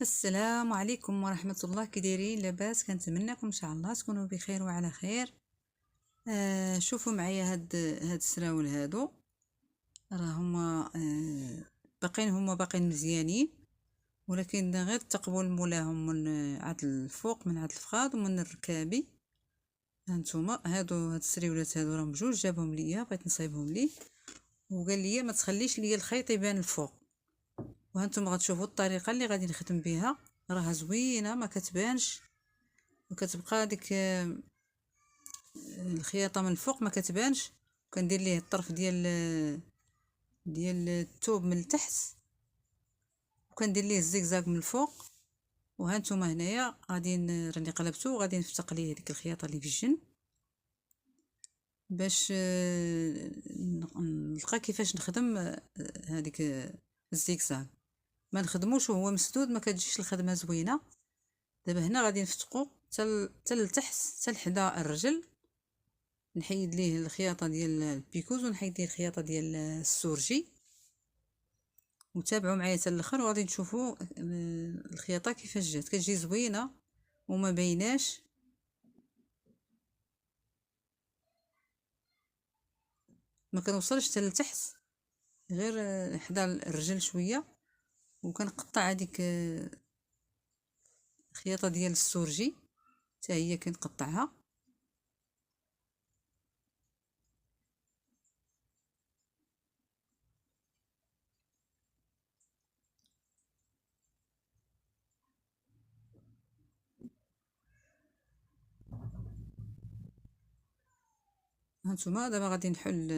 السلام عليكم ورحمة الله. كي دايرين؟ لاباس؟ كنتمنىكم ان شاء الله تكونوا بخير وعلى خير. شوفوا معايا هاد السراول هادو، راه هما باقين مزيانين، ولكن غير تقبل مولاهم من عاد الفوق، من عاد الفخاذ ومن الركابي. هانتوما هاد السريولات هادو راهم بجوج، جابهم ليا، بغيت نصايبهم ليه وقال لي ما تخليش ليا الخيط يبان الفوق. وهانتم غتشوفوا الطريقه اللي غادي نخدم بها، راها زوينه ما كتبانش، وكتبقى ديك الخياطه من الفوق ما كتبانش. وكندير ليه الطرف ديال الثوب من التحت، وكندير ليه الزيكزاك من الفوق. وهانتوما هنايا غادي راني قلبته، وغادي نفتق ليه ديك الخياطه اللي في الجنب باش نلقى كيفاش نخدم هذيك الزيكزاك. ما نخدموش وهو مسدود، ما كتجيش الخدمه زوينه. دابا هنا غادي نفتقو حتى لتحت، حتى لحدا الرجل، نحيد ليه الخياطه ديال البيكوز ونحيد ليه الخياطه ديال السورجي، وتابعوا معايا حتى الاخر وغادي نشوفوا الخياطه كيفاش جات. كتجي زوينه وما بيناش. ما كنوصلش حتى لتحت، غير حدا الرجل شويه. وكنقطع هذيك الخياطه ديال السورجي حتى هي كنقطعها. هانتوما دابا غادي نحل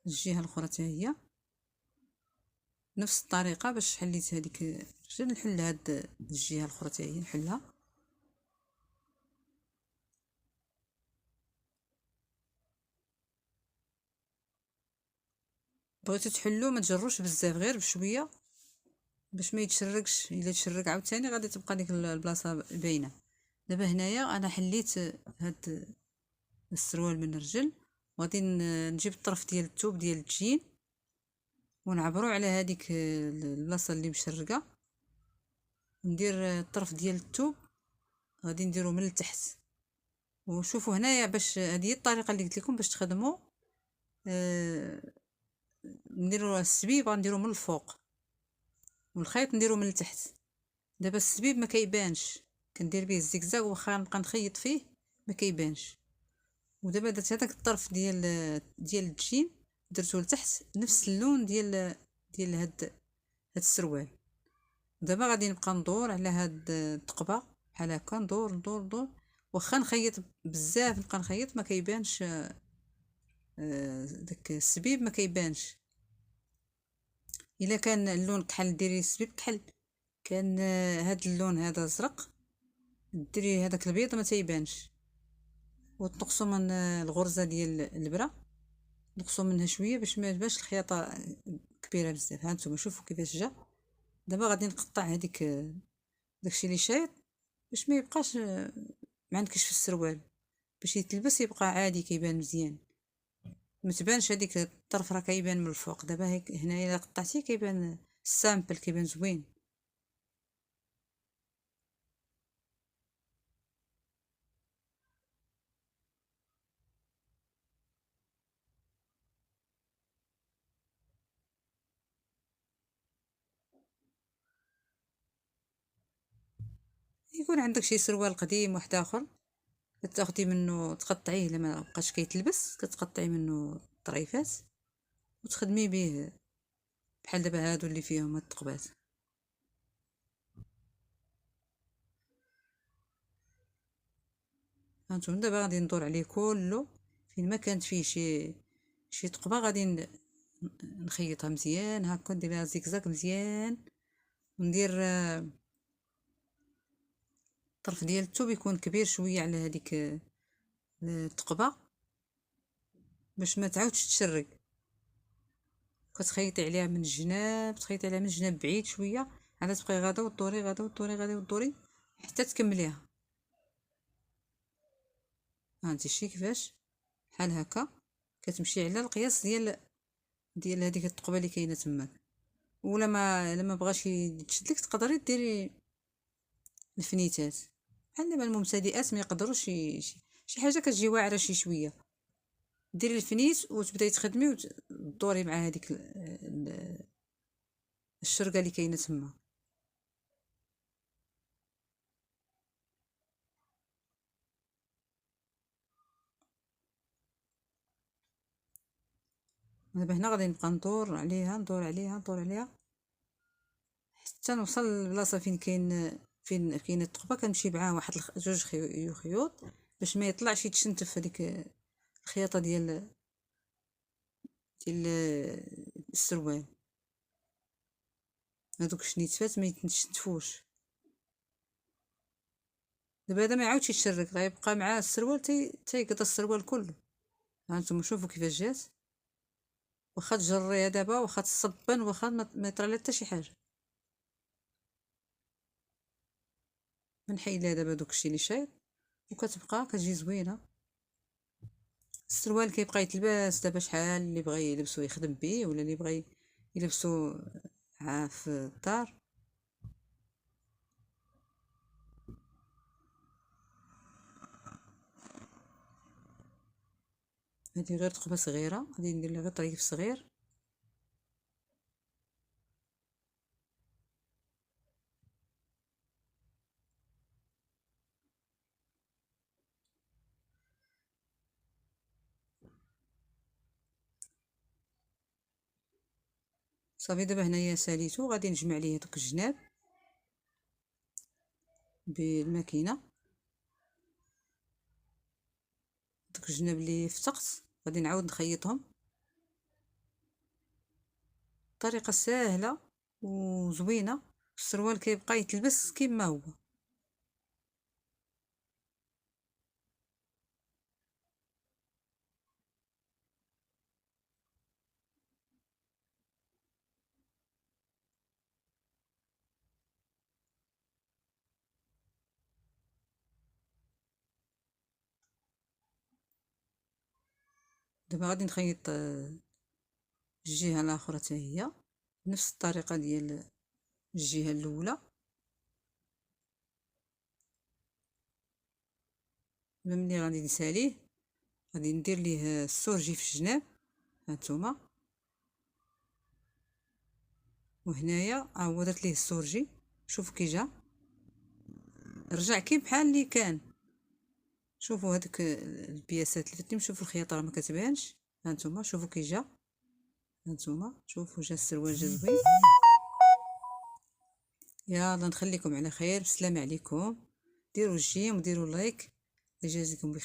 الجهه الاخرى حتى هي نفس الطريقه. باش حليت هذيك الرجل، نحل هاد الجهه الاخرى حتى هي نحلها. بغيتو تحلو ما تجروش بزاف، غير بشويه باش ما يتشرقش. الا تشرق عاوتاني غادي تبقى ديك البلاصه باينه. دابا هنايا انا حليت هاد السروال من الرجل، وغادي نجيب الطرف ديال الثوب ديال الجين ونعبرو على هذيك البلاصه اللي مشرقه، ندير الطرف ديال الثوب غادي نديرو من التحت. وشوفوا هنايا باش هذه هي الطريقه اللي قلت لكم باش تخدموا. نديرو السبيب غنديرو من الفوق، والخيط نديرو من التحت. دابا السبيب ما كيبانش، كندير به الزيكزاك واخا نبقى نخيط فيه ما كيبانش. ودابا درت هذاك الطرف ديال الجين، درتو لتحت نفس اللون ديال هاد السروال. دابا غادي نبقى ندور على هاد الثقبه بحال هكا، ندور ندور ندور، واخا نخيط بزاف نبقى نخيط ما كيبانش داك السبيب ما كيبانش. الا كان اللون كحل ديري السبيب كحل، كان هاد اللون هذا ازرق ديري هذاك البيض ما تيبانش. وتنقصوا من الغرزه ديال الابره، نقصوا منها شويه باش ما تبانش الخياطه كبيره بزاف. هانتوما شوفوا كيفاش جا. دابا غادي نقطع هذيك داكشي اللي شايط باش ما يبقاش ما عندكش في السروال، باش يتلبس يبقى عادي كيبان مزيان، ما تبانش هذيك الطرف راه كيبان من الفوق. دابا هيك هنايا الا قطعتيه كيبان السامبل، كيبان زوين. يكون عندك شي سروال قديم واحد اخر كتاخدي منه تقطعيه، لما بقاش كيتلبس كتقطعي منه طريفات وتخدمي به بحال دابا هادو اللي فيهم هاد الثقبات. هانتوما دابا غادي ندور عليه كله، فين ما كانت فيه شي ثقبه غادي نخيطها مزيان هكا، نديرها زيكزاك مزيان، وندير الطرف ديال الثوب يكون كبير شويه على هذيك الثقبه باش ما تعاودش تشرق. كتخيطي عليها من الجناب، تخيطي عليها من الجناب بعيد شويه، عاد تبقاي غادا ودوري غادا ودوري غادا ودوري حتى تكمليها. هانتي شتي كيفاش بحال هكا كتمشي على القياس ديال هذيك الثقبه اللي كاينه تماك. ولا ما بغاش يتشدلك تقدري ديري الفنيتات. بحال دابا المبتدئات ما يقدروش شي حاجه كتجي واعره شي شويه، ديري الفنيت وتبداي تخدمي وتدوري مع هذيك الشرقه اللي كاينه تما. دابا هنا غادي نبقى ندور عليها ندور عليها ندور عليها حتى نوصل للبلاصه فين كاينه الثقبه، كنمشي معاه واحد جوج خيوط باش ما يطلعش يتشنتف هذيك الخياطه ديال السروال. هذوك الشنيتفات ما يتشنتفوش. دابا هذا ما يعاودش يتشرك، غيبقى مع السروال تيقضى السروال كله. هانتوما شوفوا كيفاش جات، واخا تجريها دابا واخا تصبن واخا ما يطرى لها حتى شي حاجه. نحيد لها دابا داكشي اللي شايط وكتبقى كتجي زوينه. السروال كيبقى يتلبس دابا شحال اللي بغى يلبسو يخدم بيه ولا اللي بغى يلبسو في الدار. هذه غير تقبه صغيره، غادي ندير لها غير طريف صغير. صافي دابا هنايا ساليتو، غادي نجمع ليه دوك الجناب بالماكينه. دوك الجناب اللي فتقت غادي نعاود نخيطهم بطريقه سهله وزوينه. السروال كيبقى يتلبس كما هو. دابا غادي نخيط الجهه الاخرى حتى هي بنفس الطريقه ديال الجهه الاولى. ملي غادي نساليه غادي ندير ليه السورجي في الجناب هانتوما، وهنايا هو درت ليه السورجي. شوفوا كي جا رجع كي بحال اللي كان. شوفوا هذوك البياسات اللي فتيم، شوفوا الخياطه راه ما كتبانش. هانتوما شوفوا كي جا، هانتوما شوفوا جا السروال جا زوين. يلا نخليكم على خير، بسلامه عليكم. ديروا الجيم وديروا لايك. يجازيكم بخير.